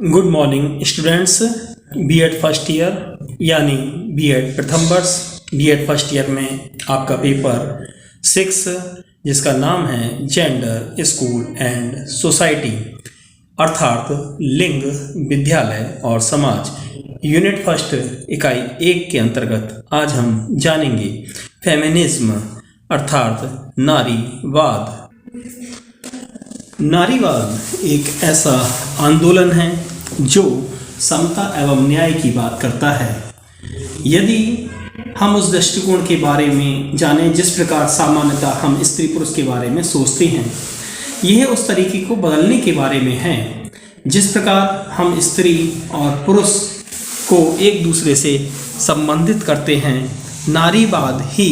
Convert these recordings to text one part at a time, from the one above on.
Good morning students. BEd first year यानी BEd प्रथम वर्ष बीएड फर्स्ट ईयर में आपका पेपर 6 जिसका नाम है जेंडर स्कूल एंड सोसाइटी अर्थात लिंग विद्यालय और समाज यूनिट फर्स्ट इकाई 1 के अंतर्गत आज हम जानेंगे फेमिनिज्म अर्थात नारीवाद। नारीवाद एक ऐसा आंदोलन है जो समता एवं न्याय की बात करता है। यदि हम उस दृष्टिकोण के बारे में जानें जिस प्रकार सामान्यतः हम स्त्री पुरुष के बारे में सोचते हैं, यह उस तरीके को बदलने के बारे में है जिस प्रकार हम स्त्री और पुरुष को एक दूसरे से संबंधित करते हैं। नारीवाद ही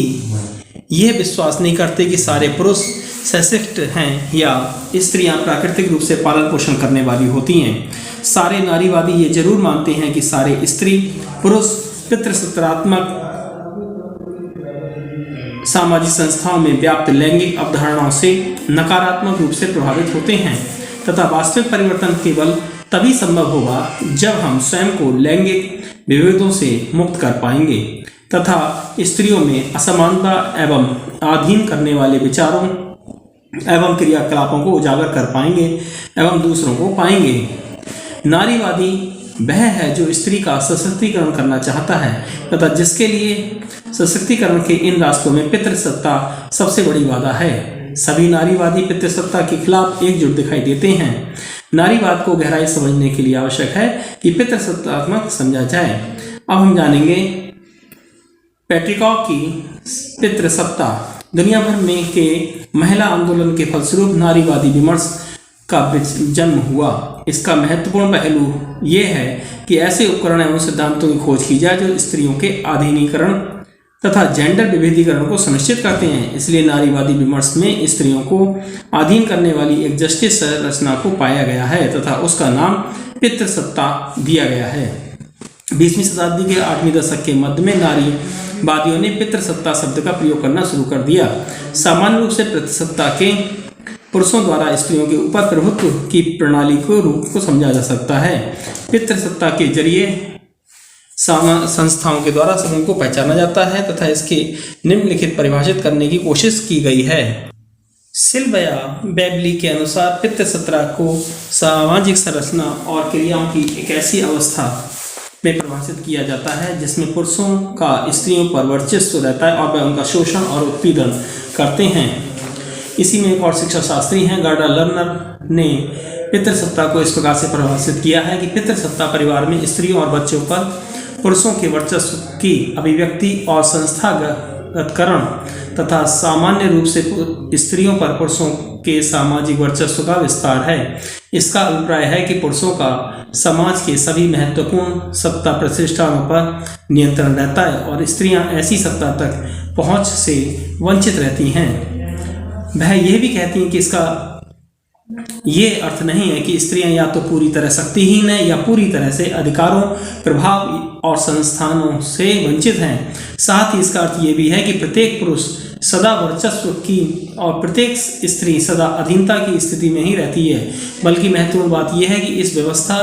यह विश्वास नहीं करते कि सारे पुरुष सशक्त हैं या स्त्रियां प्राकृतिक रूप से पालन पोषण करने वाली होती हैं। सारे नारीवादी ये जरूर मानते हैं कि सारे स्त्री पुरुष पितृसत्तात्मक सामाजिक संस्थाओं में व्याप्त लैंगिक अवधारणाओं से नकारात्मक रूप से प्रभावित होते हैं तथा वास्तविक परिवर्तन केवल तभी संभव होगा जब हम स्वयं को लैंगिक विभेदों से मुक्त कर पाएंगे तथा स्त्रियों में असमानता एवं अधीन करने वाले विचारों एवं क्रियाकलापों को उजागर कर पाएंगे एवं दूसरों को पाएंगे। नारीवादी वह है जो स्त्री का सशक्तिकरण करना चाहता है तथा जिसके लिए सशक्तिकरण के इन रास्तों में पितृसत्ता सबसे बड़ी बाधा है। सभी नारीवादी पितृसत्ता के खिलाफ एकजुट दिखाई देते हैं। नारीवाद को गहराई समझने के लिए आवश्यक है कि पितृसत्तात्मक समझा जाए। अब हम जानेंगे पैट्रिकॉक की पितृसत्ता। दुनिया भर में के महिला आंदोलन के फलस्वरूप नारीवादी विमर्श का जन्म हुआ। इसका महत्वपूर्ण पहलू ये है कि ऐसे उपकरण एवं सिद्धांतों की खोज की जाए जो स्त्रियों के आधुनिकीकरण तथा जेंडर विभेदीकरण को सुनिश्चित करते हैं। इसलिए नारीवादी विमर्श में स्त्रियों को अधीन करने वाली एक जस्टिस संरचना को पाया गया है तथा उसका नाम पितृसत्ता दिया गया है। 20वीं शताब्दी के 8वीं दशक के मध्य में नारीवादियों ने पितृसत्ता शब्द का प्रयोग करना शुरू कर दिया। सामान्य रूप से पितृसत्ता के पुरुषों द्वारा स्त्रियों के ऊपर प्रभुत्व की प्रणाली को रूप को समझा जा सकता है। पितृसत्ता के जरिए संस्थाओं के द्वारा समूह को पहचाना जाता है तथा इसके निम्नलिखित परिभाषित करने की कोशिश की गई है। सिल्विया बेबली के अनुसार पितृसत्ता को सामाजिक संरचना और क्रियाओं की एक ऐसी अवस्था में परिभाषित किया जाता है जिसमें पुरुषों का स्त्रियों पर वर्चस्व रहता है और वे उनका शोषण और उत्पीड़न करते हैं। इसी में एक और शिक्षा शास्त्री हैं गार्डा लर्नर ने पितृसत्ता को इस प्रकार से परिभाषित किया है कि पितृसत्ता परिवार में स्त्रियों और बच्चों पर पुरुषों के वर्चस्व की अभिव्यक्ति और संस्थागतकरण तथा सामान्य रूप से स्त्रियों पर पुरुषों के सामाजिक वर्चस्व का विस्तार है। इसका अभिप्राय है कि पुरुषों का समाज के सभी महत्वपूर्ण सत्ता प्रतिष्ठानों पर नियंत्रण रहता है और स्त्रियां ऐसी सत्ता तक पहुंच से वंचित रहती हैं। वह यह भी कहती हैं कि इसका ये अर्थ नहीं है कि स्त्रियां या तो पूरी तरह शक्तिहीन हैं या पूरी तरह से अधिकारों, प्रभाव और संस्थानों से वंचित हैं। साथ ही इसका अर्थ ये भी है कि प्रत्येक पुरुष सदा वर्चस्व की और प्रत्येक स्त्री सदा अधीनता की स्थिति में ही रहती है। बल्कि महत्वपूर्ण बात यह है कि इस व्यवस्था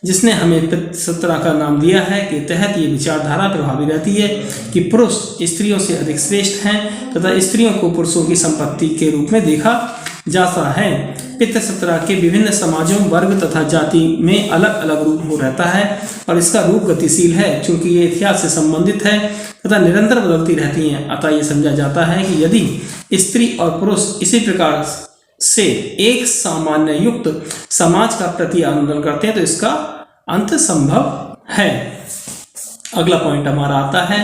जिसने हमें पितृसत्ता का नाम दिया है के तहत ये विचारधारा प्रभावी रहती है कि पुरुष स्त्रियों से अधिक श्रेष्ठ हैं तथा स्त्रियों को पुरुषों की संपत्ति के रूप में देखा जाता है। पितृसत्ता के विभिन्न समाजों, वर्ग तथा जाति में अलग अलग रूप हो रहता है और इसका रूप गतिशील है क्योंकि ये इतिहास से संबंधित है तथा निरंतर बदलती रहती हैं। अतः ये समझा जाता है कि यदि स्त्री और पुरुष इसी प्रकार से एक सामान्य युक्त समाज का प्रति आंदोलन करते हैं तो इसका अंत संभव है। अगला पॉइंट हमारा आता है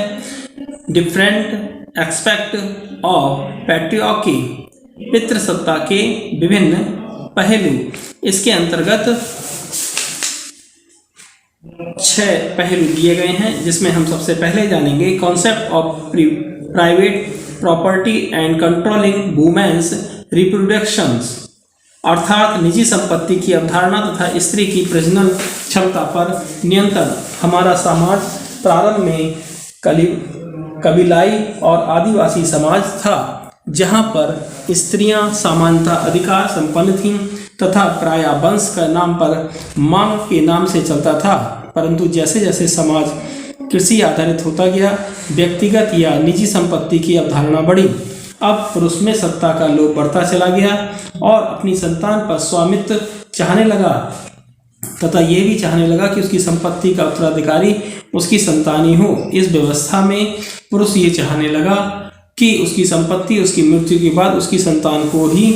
डिफरेंट एस्पेक्ट ऑफ पैट्रियार्की, पितृसत्ता के विभिन्न पहलू। इसके अंतर्गत 6 पहलू दिए गए हैं जिसमें हम सबसे पहले जानेंगे concept of private property and controlling women's reproductions अर्थात निजी संपत्ति की अवधारणा तथा स्त्री की प्रजनन क्षमता पर नियंत्रण। हमारा समाज प्रारंभ में कबीलाई और आदिवासी समाज था जहाँ पर स्त्रियां सामान्यतः अधिकार संपन्न थीं तथा प्राय वंश का नाम पर मांग के नाम से चलता था। परंतु जैसे जैसे समाज कृषि आधारित होता गया, व्यक्तिगत या निजी संपत्ति की अवधारणा बढ़ी। अब पुरुष में सत्ता का लोभ बढ़ता चला गया और अपनी संतान पर स्वामित्व चाहने लगा तथा यह भी चाहने लगा कि उसकी संपत्ति का उत्तराधिकारी उसकी संतान ही हो। इस व्यवस्था में पुरुष ये चाहने लगा कि उसकी संपत्ति उसकी मृत्यु के बाद उसकी संतान को ही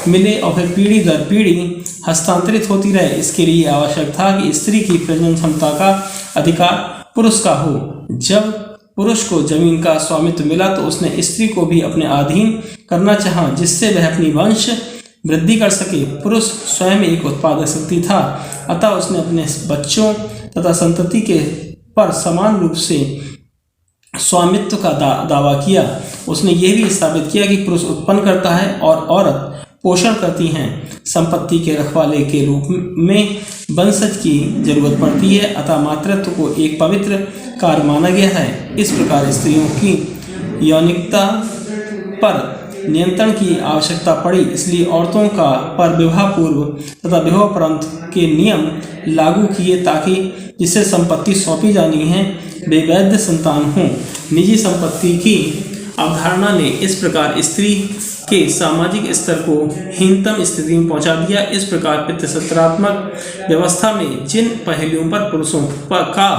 मिले और फिर पीढ़ी दर पीढ़ी हस्तांतरित होती रहे। इसके लिए आवश्यक था कि स्त्री की प्रजनन क्षमता का अधिकार पुरुष का हो। जब पुरुष को जमीन का स्वामित्व मिला तो उसने स्त्री को भी अपने अधीन करना चाहा, जिससे वह अपनी वंश वृद्धि कर सके। पुरुष स्वयं एक उत्पादक शक्ति था, अतः उसने अपने बच्चों तथा संतति के पर समान रूप से स्वामित्व का दावा किया। उसने यह भी स्थापित किया कि पुरुष उत्पन्न करता है और औरत पोषण करती हैं। संपत्ति के रखवाले के रूप में वंशज की जरूरत पड़ती है, अतः मातृत्व को एक पवित्र कार्य माना गया है। इस प्रकार स्त्रियों की यौनिकता पर नियंत्रण की आवश्यकता पड़ी, इसलिए औरतों का पर विवाह पूर्व तथा विवाहोपरांत के नियम लागू किए ताकि जिससे संपत्ति सौंपी जानी है वे वैध संतान हों। निजी संपत्ति की अवधारणा ने इस प्रकार स्त्री के सामाजिक स्तर को हीनतम स्थिति में पहुंचा दिया। इस प्रकार पितृसत्रात्मक व्यवस्था में जिन पहलुओं पर पुरुषों का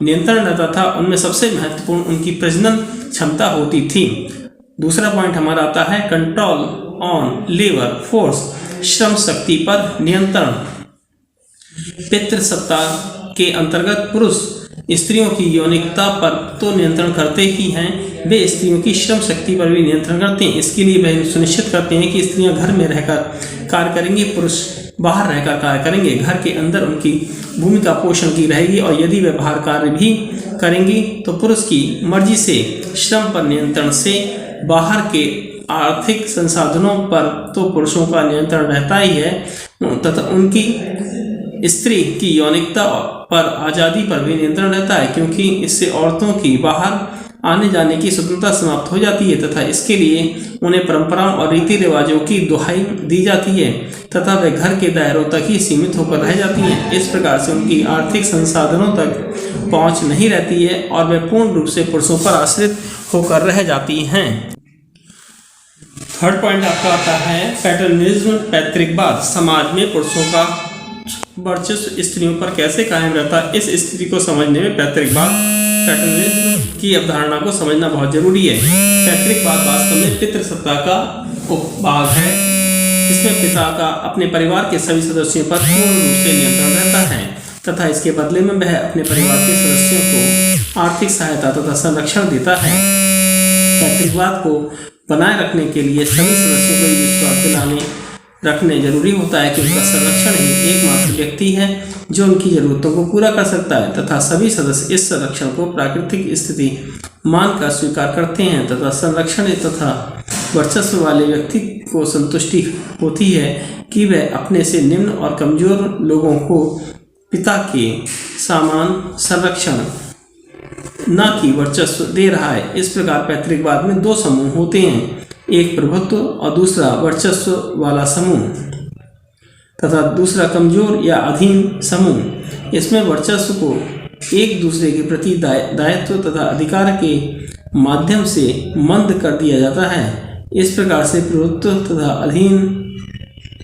नियंत्रण रहता था उनमें सबसे महत्वपूर्ण उनकी प्रजनन क्षमता होती थी। दूसरा पॉइंट हमारा आता है control on labour force, Shram Shakti पर नियंत्रण। पितृसत्ता के अंतर्गत पुरुष स्त्रियों की यौनिकता पर तो नियंत्रण करते ही हैं, वे स्त्रियों की श्रम शक्ति पर भी नियंत्रण करते हैं। इसके लिए वे सुनिश्चित करते हैं कि स्त्रियां घर में रहकर कार्य करेंगी, पुरुष बाहर रहकर कार्य करेंगे। घर के अंदर उनकी भूमिका पोषण की रहेगी और यदि वे बाहर कार्य भी करेंगी तो पुरुष की मर्जी से श्रम पर नियंत्रण से बाहर के आर्थिक संसाधनों पर तो पुरुषों का नियंत्रण रहता ही है तथा उनकी स्त्री की यौनिकता पर आज़ादी पर भी नियंत्रण रहता है, क्योंकि इससे औरतों की बाहर आने जाने की स्वतंत्रता समाप्त हो जाती है तथा इसके लिए उन्हें परंपराओं और रीति रिवाजों की दुहाई दी जाती है तथा वे घर के दायरों तक ही सीमित होकर रह जाती हैं। इस प्रकार से उनकी आर्थिक संसाधनों तक पहुंच नहीं रहती है और वे पूर्ण रूप से पुरुषों पर आश्रित होकर रह जाती हैं। थर्ड पॉइंट आपका आता है पैटर्निज्म, पैतृकवाद। समाज में पुरुषों का वर्चस्व स्त्रियों पर कैसे कायम रहता है, इस स्थिति को समझने में पैतृकवाद, पैटर्निज्म की अवधारणा को समझना बहुत जरूरी है। पैतृकवाद वास्तव में पितृसत्ता का उपभाग है। इसमें पिता का अपने परिवार के सभी सदस्यों पर पूर्ण रूप से नियंत्रण रहता है तथा इसके बदले में वह अपने परिवार के सदस्यों को आर्थिक सहायता तथा संरक्षण देता है। पैतृकवाद को बनाए रखने के लिए सभी सदस्यों को विश्वास दिलाने रखने जरूरी होता है कि उनका संरक्षण ही एकमात्र व्यक्ति है जो उनकी जरूरतों को पूरा कर सकता है तथा सभी सदस्य इस संरक्षण को प्राकृतिक स्थिति मानकर स्वीकार करते हैं तथा संरक्षण तथा वर्चस्व वाले व्यक्ति को संतुष्टि होती है कि वह अपने से निम्न और कमजोर लोगों को पिता के समान संरक्षण न कि वर्चस्व दे रहा है। इस प्रकार पैतृकवाद में दो समूह होते हैं, एक प्रभुत्व और दूसरा वर्चस्व वाला समूह तथा दूसरा कमजोर या अधीन समूह। इसमें वर्चस्व को एक दूसरे के प्रति दायित्व तथा अधिकार के माध्यम से मंद कर दिया जाता है। इस प्रकार से प्रभुत्व तथा अधीन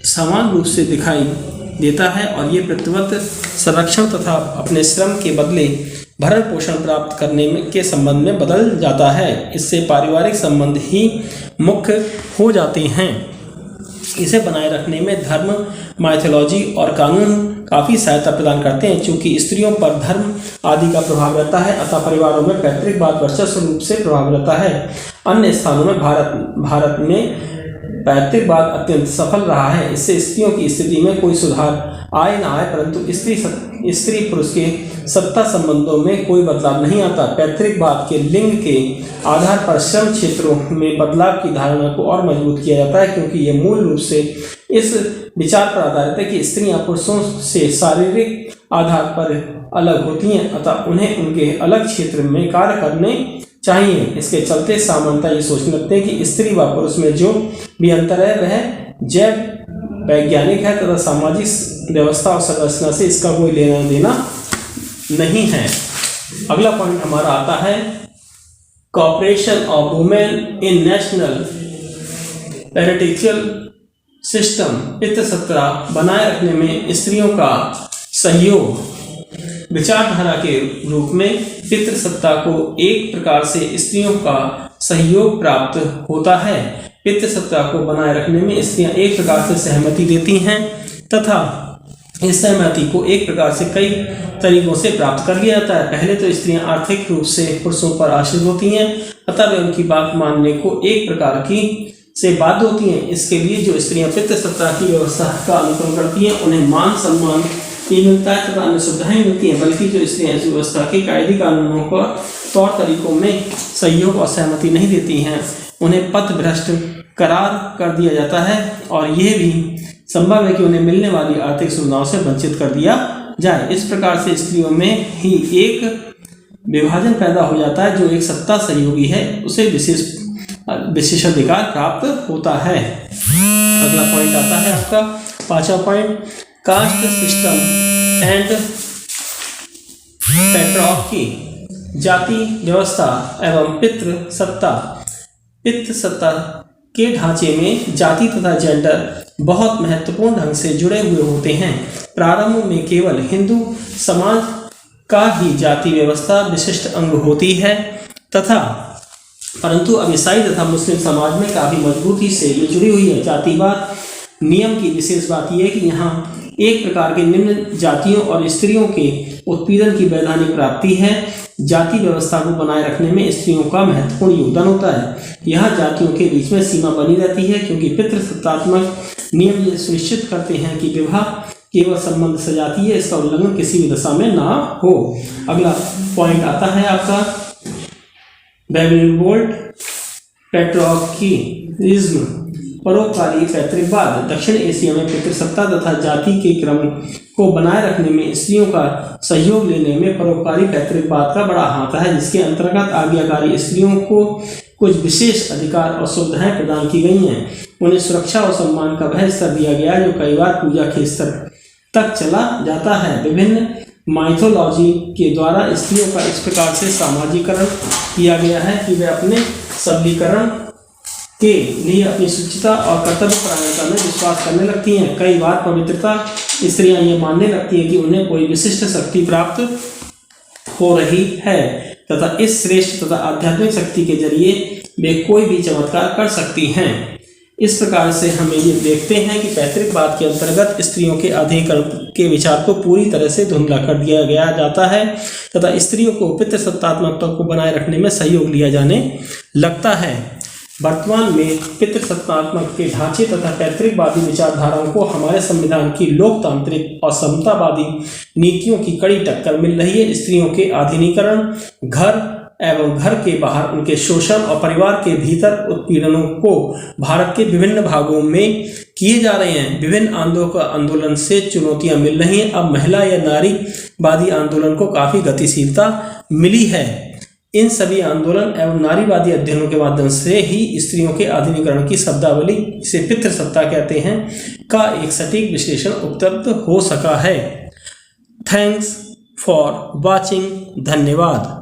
समान रूप से दिखाई देता है और ये प्रतिबद्ध संरक्षण तथा अपने श्रम के बदले भरण पोषण प्राप्त करने के संबंध में बदल जाता है। इससे पारिवारिक संबंध ही मुख्य हो जाते हैं। इसे बनाए रखने में धर्म, माइथोलॉजी और कानून काफ़ी सहायता प्रदान करते हैं। चूँकि स्त्रियों पर धर्म आदि का प्रभाव रहता है अतः परिवारों में पैतृकवाद वर्चस्व रूप से प्रभाव रहता है। अन्य स्थानों में भारत में पैतृकवाद अत्यंत सफल रहा है। इससे स्त्रियों की स्थिति में कोई सुधार आए ना आए परंतु स्त्री पुरुष के सत्ता संबंधों में कोई बदलाव नहीं आता। पैतृकवाद के लिंग के आधार पर श्रम क्षेत्रों में बदलाव की धारणा को और मजबूत किया जाता है, क्योंकि ये मूल रूप से इस विचार पर आधारित है कि स्त्रियां पुरुषों से शारीरिक आधार पर अलग होती हैं अतः उन्हें उनके अलग क्षेत्र में कार्य करने चाहिए। इसके चलते सामान्यतः ये सोचने लगते हैं कि स्त्री व पुरुष में जो भी अंतर है वह जैव वैज्ञानिक है तथा सामाजिक व्यवस्था और संरचना से इसका कोई लेना देना नहीं है। अगला पॉइंट हमारा आता है cooperation of women in national political system. पितृसत्ता बनाए रखने में स्त्रियों का सहयोग। विचारधारा के रूप में पितृसत्ता को एक प्रकार से स्त्रियों का सहयोग प्राप्त होता है। पितृसत्ता को बनाए रखने में स्त्रियां एक प्रकार से सहमति देती हैं तथा इस सहमति को एक प्रकार से कई तरीकों से प्राप्त कर लिया जाता है। पहले तो स्त्रियां आर्थिक रूप से पुरुषों पर आश्रित होती हैं, अतः वे उनकी बात मानने को एक प्रकार की से बाध्य होती हैं। इसके लिए जो स्त्रियां पितृसत्ता की व्यवस्था का अनुकरण करती हैं उन्हें मान सम्मान भी मिलता है तथा अन्य सुविधाएं मिलती हैं, बल्कि जो स्त्रियां इस व्यवस्था के कायदे कानूनों को तौर तरीकों में सहयोग और सहमति नहीं देती हैं उन्हें पथभ्रष्ट करार कर दिया जाता है और यह भी संभव है कि उन्हें मिलने वाली आर्थिक सुविधाओं से वंचित कर दिया जाए। इस प्रकार से स्त्रियों में ही एक विभाजन पैदा हो जाता है। जो एक सत्ता सहयोगी है उसे विशेषाधिकार प्राप्त होता है। अगला पॉइंट आता है आपका 5वां point caste system and patriarchy. जाति व्यवस्था एवं पितृसत्ता। पितृसत्ता के ढांचे में जाति तथा जेंडर बहुत महत्वपूर्ण ढंग से जुड़े हुए होते हैं। प्रारंभ में केवल हिंदू समाज का ही जाति व्यवस्था विशिष्ट अंग होती है तथा परंतु अब ईसाई तथा मुस्लिम समाज में काफी मजबूती से ये जुड़ी हुई है। जातिवाद नियम की विशेष बात यह है कि यहाँ एक प्रकार के निम्न जातियों और स्त्रियों के उत्पीड़न की वैधानिक प्राप्ति है। जाति व्यवस्था को बनाए रखने में स्त्रियों का महत्वपूर्ण योगदान होता है। यह जातियों के बीच में सीमा बनी रहती है क्योंकि पितृसत्तात्मक नियम ये सुनिश्चित करते हैं कि विवाह केवल संबंध सजातीय है, इसका उल्लंघन किसी भी दशा में ना हो। अगला पॉइंट आता है आपका बेबिलवोल्ट पैट्रियार्किज्म। परोपकारी पैतृकवाद। दक्षिण एशिया में पितृसत्ता तथा जाति के क्रम को बनाए रखने में स्त्रियों का सहयोग लेने में परोपकारी पैतृकवाद का बड़ा हाथ है, जिसके अंतर्गत आज्ञाकारी स्त्रियों को कुछ विशेष अधिकार और सुविधाएं प्रदान की गई हैं। उन्हें सुरक्षा और सम्मान का वह स्तर दिया गया जो कई बार पूजा के स्तर तक चला जाता है। विभिन्न माइथोलॉजी के द्वारा स्त्रियों का इस प्रकार से सामाजिकरण किया गया है कि वे अपने सबलीकरण के लिए अपनी शुचिता और कर्तव्यपरायणता में विश्वास करने लगती हैं। कई बार पवित्रता स्त्रियां ये मानने लगती हैं कि उन्हें कोई विशिष्ट शक्ति प्राप्त हो रही है तथा इस श्रेष्ठ तथा आध्यात्मिक शक्ति के जरिए वे कोई भी चमत्कार कर सकती हैं। इस प्रकार से हमें ये देखते हैं कि पैतृकवाद के अंतर्गत स्त्रियों के अधिकरण के विचार को पूरी तरह से धुंधला कर दिया गया जाता है तथा स्त्रियों को पितृसत्तात्मकता को बनाए रखने में सहयोग लिया जाने लगता है। वर्तमान में पितृसत्तात्मक के ढांचे तथा पैतृकवादी विचारधाराओं को हमारे संविधान की लोकतांत्रिक और समतावादी नीतियों की कड़ी टक्कर मिल रही है। स्त्रियों के आधुनिकीकरण, घर एवं घर के बाहर उनके शोषण और परिवार के भीतर उत्पीड़नों को भारत के विभिन्न भागों में किए जा रहे हैं। विभिन्न आंदोलन से चुनौतियां मिल रही हैं। अब महिला या नारीवादी आंदोलन को काफी गतिशीलता मिली है। इन सभी आंदोलन एवं नारीवादी अध्ययनों के माध्यम से ही स्त्रियों के आधुनिकीकरण की शब्दावली, जिसे पितृसत्ता कहते हैं, का एक सटीक विश्लेषण उपलब्ध हो सका है। Thanks for watching. धन्यवाद।